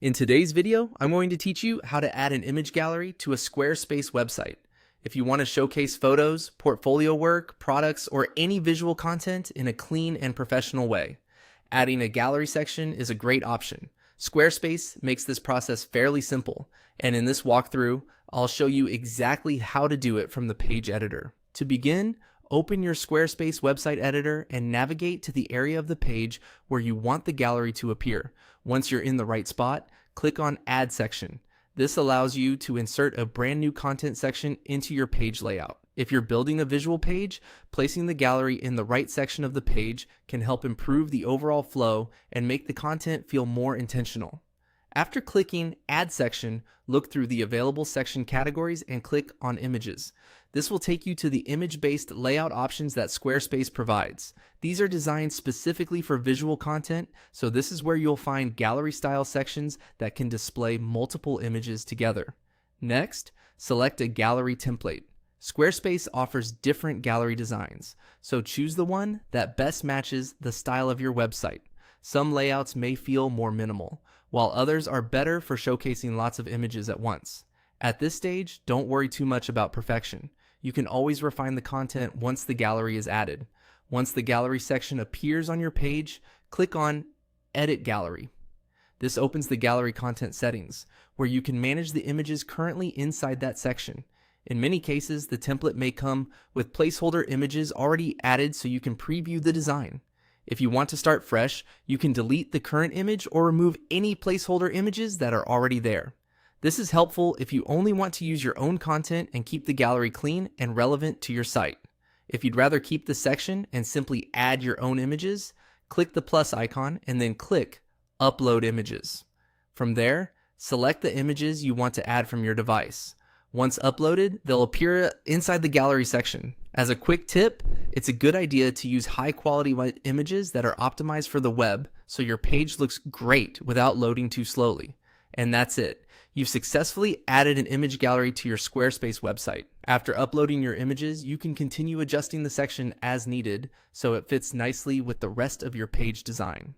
In today's video, I'm going to teach you how to add an image gallery to a Squarespace website. If you want to showcase photos, portfolio work, products, or any visual content in a clean and professional way, adding a gallery section is a great option. Squarespace makes this process fairly simple, and in this walkthrough, I'll show you exactly how to do it from the page editor. To begin, open your Squarespace website editor and navigate to the area of the page where you want the gallery to appear. Once you're in the right spot, click on Add Section. This allows you to insert a brand new content section into your page layout. If you're building a visual page, placing the gallery in the right section of the page can help improve the overall flow and make the content feel more intentional. After clicking Add Section, look through the available section categories and click on Images. This will take you to the image-based layout options that Squarespace provides. These are designed specifically for visual content, so this is where you'll find gallery-style sections that can display multiple images together. Next, select a gallery template. Squarespace offers different gallery designs, so choose the one that best matches the style of your website. Some layouts may feel more minimal, while others are better for showcasing lots of images at once. At this stage, don't worry too much about perfection. You can always refine the content once the gallery is added. Once the gallery section appears on your page, click on Edit Gallery. This opens the gallery content settings, where you can manage the images currently inside that section. In many cases, the template may come with placeholder images already added so you can preview the design. If you want to start fresh, you can delete the current image or remove any placeholder images that are already there. This is helpful if you only want to use your own content and keep the gallery clean and relevant to your site. If you'd rather keep the section and simply add your own images, click the plus icon and then click Upload Images. From there, select the images you want to add from your device. Once uploaded, they'll appear inside the gallery section. As a quick tip, it's a good idea to use high-quality images that are optimized for the web so your page looks great without loading too slowly. And that's it. You've successfully added an image gallery to your Squarespace website. After uploading your images, you can continue adjusting the section as needed so it fits nicely with the rest of your page design.